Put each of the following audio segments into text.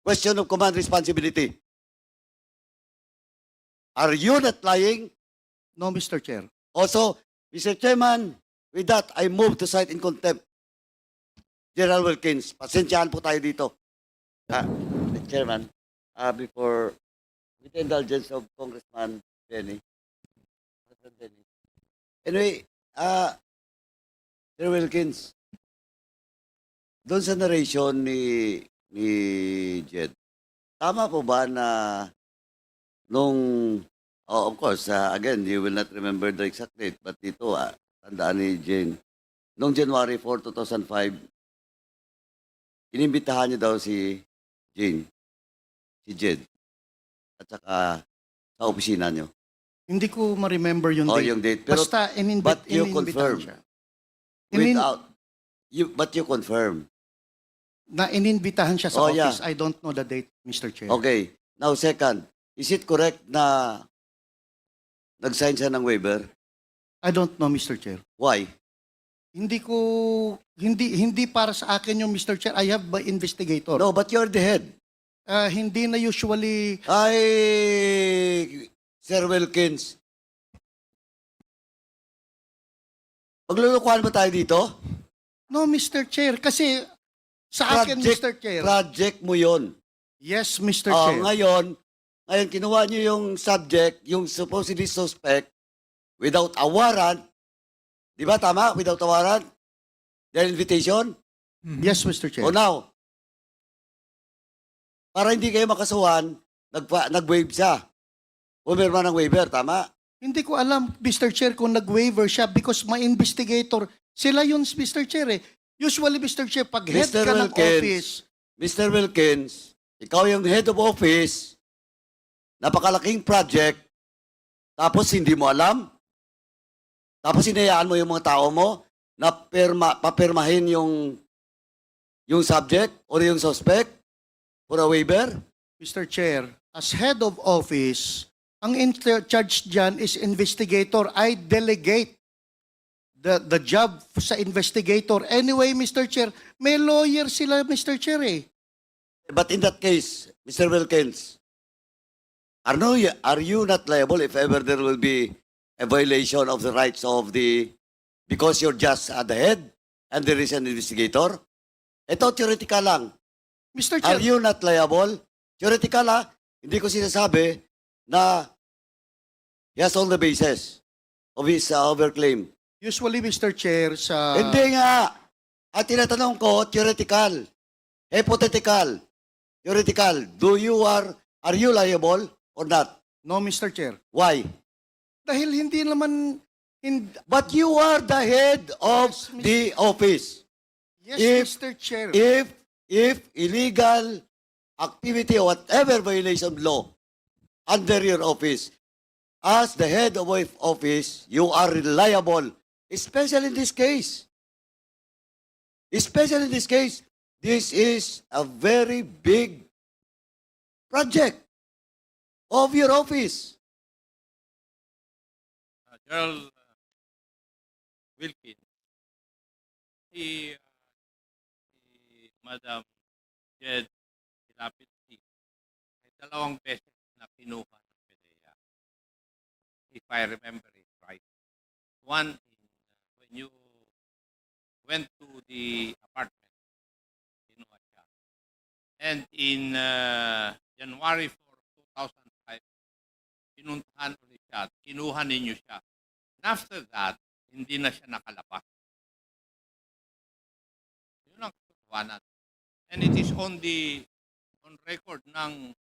question of command responsibility. Are you not lying? No, Mr. Chair. Also, Mr. Chairman, with that, I move to cite in contempt General Wilkins. Pasensyahan po tayo dito. Mr. Chairman, before, with the indulgence of Congressman Benny. Anyway, Sir Wilkins, doon sa narration ni Jed, tama po ba na nung, of course, again, you will not remember the exact date, but dito, tandaan ni Jane, noong January 4, 2005, inimbitahan niyo daw si Jane, si Jed, at saka sa opisina niyo. Hindi ko ma-remember yung Oh, date. yung date. Pero, Basta but you inimbitahan confirm. siya. But you confirm. Na ininbitahan siya sa Oh, yeah. office. I don't know the date, Mr. Chair. Okay. Now, second, is it correct na nag-sign siya ng waiver? I don't know, Mr. Chair. Why? Hindi para sa akin yung Mr. Chair. I have by investigator. No, but you're the head. Hindi na usually Ay, Sir Wilkins. Maglulukuhan ba tayo dito? no, Mr. Chair. Kasi sa akin, Mr. Chair. Project mo yon. Yes, Mr. Oh, Chair. ngayon, kinuha niyo yung subject, yung supposedly suspect, without a warrant. Di ba tama? Without a warrant? Their invitation? Yes, Mr. Chair. O now, para hindi kayo makasuhan, nag-waive siya. Pumirma ng waiver, tama? Hindi ko alam, Mr. Chair, kung nag-waiver siya because my investigator, sila yun, Mr. Chair eh. Usually, Mr. Chair, pag head Mr. ka ng Wilkins, office, Mr. Wilkins, ikaw yung head of office, napakalaking project, tapos hindi mo alam, tapos hinayaan mo yung mga tao mo na papirmahin yung subject or yung suspect for a waiver? Mr. Chair, as head of office, ang in charge dyan is investigator. I delegate the job sa investigator. Anyway, Mr. Chair, may lawyer sila, Mr. Chair eh. But in that case, Mr. Wilkins, are you not liable if ever there will be a violation of the rights of because you're just at the head and there is an investigator? Ito, theoretical lang. Mr. Are Chair, you not liable? Theoretical hindi ko sinasabi na he has all the basis of his overclaim. usually, Mr. Chair, sa... Hindi nga. At tinatanong ko, theoretical. Hypothetical. Theoretical. Are you liable or not? No, Mr. Chair. Why? Dahil hindi naman... But you are the head of Yes, Mr. the office. Yes, If- Mr. Chair. If illegal activity or whatever violation of law under your office, as the head of office, you are reliable, especially in this case. Especially in this case, this is a very big project of your office. General Wilkins, si Madam Jed Lapid ay 2 beses na kinuha ng PDEA. If I remember it right. One, when you went to the apartment, kinuha siya. And in January 4, 2005, pinuntahan ulit siya at kinuha ninyo siya. And after that, hindi na siya nakalabas. Yun ang katotohanan. And it is on record ng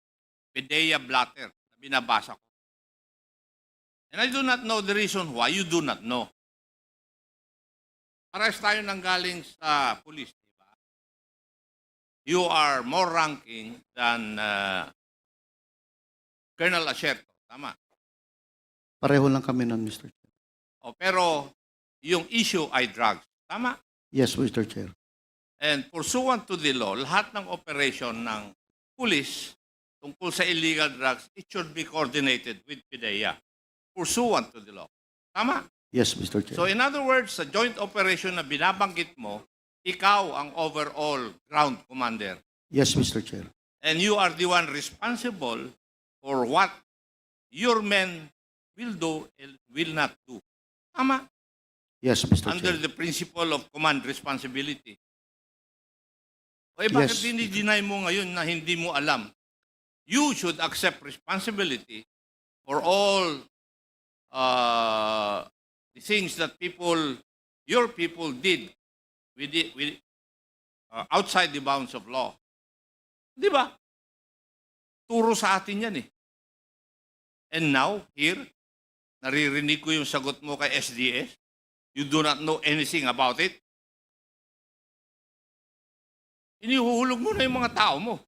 PDEA blatter na binabasa ko. And I do not know the reason why. You do not know. Parehas tayo nanggaling sa police, di ba? You are more ranking than Colonel Acerto. Tama. Pareho lang kami nun, Mr. Chair. Pero yung issue ay drugs. Tama. Yes, Mr. Chair. And pursuant to the law, lahat ng operation ng police tungkol sa illegal drugs, it should be coordinated with PDEA. Pursuant to the law. Tama? Yes, Mr. Chair. So in other words, sa joint operation na binabanggit mo, ikaw ang overall ground commander. Yes, Mr. Chair. And you are the one responsible for what your men will do and will not do. Tama? Yes, Mr. Under Chair. the principle of command responsibility. O bakit Yes. dinideny mo ngayon na hindi mo alam? You should accept responsibility for all the things that your people did outside the bounds of law. Di ba? Turo sa atin yan eh. And now, here, naririnig ko yung sagot mo kay SDS. You do not know anything about it. Inihuhulog mo na yung mga tao mo.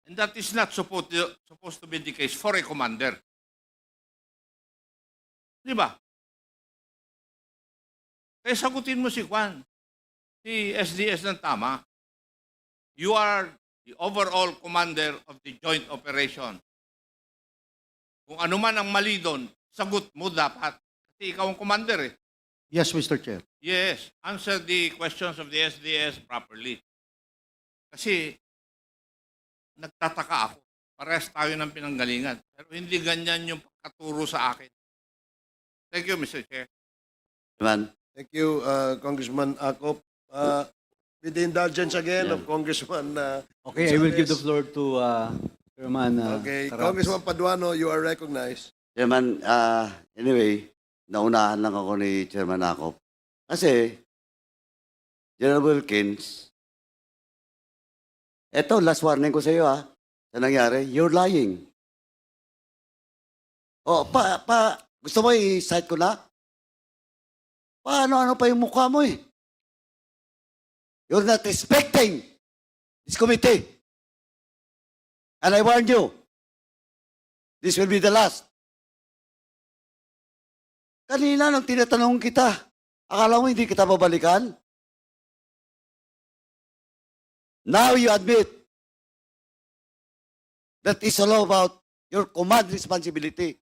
And that is not supposed to be the case for a commander. Di ba? Kaya sagutin mo si Juan, si SDS ng tama. You are the overall commander of the joint operation. Kung ano man ang mali doon, sagot mo dapat. Kasi ikaw ang commander eh. Yes, Mr. Chair. Yes, answer the questions of the SDS properly. Kasi nagtataka ako. Parehas tayo ng pinanggalingan. Pero hindi ganyan yung pagkaturo sa akin. Thank you, Mr. Chair. Chairman, Thank you, Congressman Akop. With the indulgence again of Congressman Okay, I will give the Gonzales. floor to Chairman Okay, Taraps. Congressman Paduano, you are recognized. Chairman, anyway, naunahan lang ako ni Chairman Akop. Kasi, General Wilkins, eto, last warning ko sa iyo sa nangyari, you're lying. Oh, gusto mo i-cite ko na? Paano-ano pa yung mukha mo eh? You're not respecting this committee. And I warn you, this will be the last. Kanina nung tinatanong kita, akala mo hindi kita babalikan? Now you admit that it's all about your command responsibility.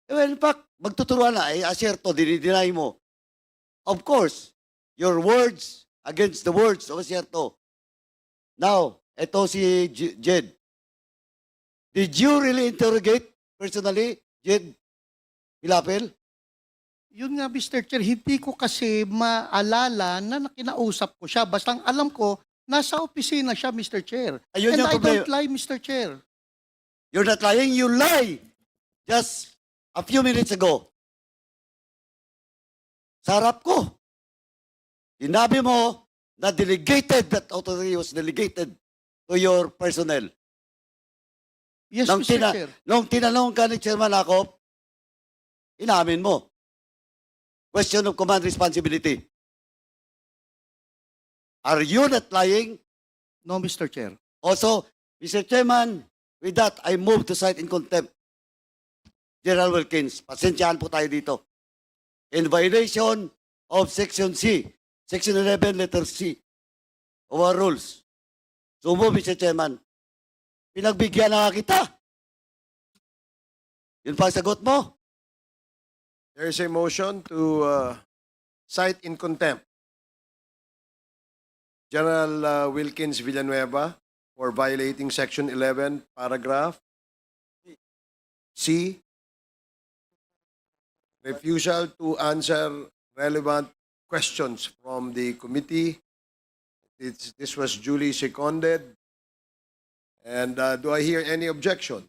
Well, in fact, magtuturuan na, aserto, dinideny mo. Of course, your words against the words of aserto. Now, eto si Jed. Did you really interrogate personally, Jed Pilapil? Yun nga, Mr. Chair, hindi ko kasi maalala na kinausap ko siya. Basta ang alam ko, nasa opisina siya, Mr. Chair. Ayun And yung I problema. don't lie, Mr. Chair. You're not lying, you lie. Just a few minutes ago. Sa harap ko. Sinabi mo na that authority was delegated to your personnel. Yes, Nung Mr. Chair. Nung tinanong ka ni Chairman Akop, inamin mo. Question of command responsibility. Are you not lying? No, Mr. Chair. Also, Mr. Chairman, with that, I move to cite in contempt General Wilkins. Pasensyahan po tayo dito. In violation of Section C, Section 11, letter C, of our rules. So move, Mr. Chairman. Pinagbigyan na nga kita. Yun pa ang sagot mo. There is a motion to cite in contempt General Wilkins Villanueva for violating Section 11, paragraph C, refusal to answer relevant questions from the committee. This was duly seconded. And do I hear any objection?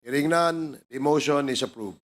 Hearing none, the motion is approved.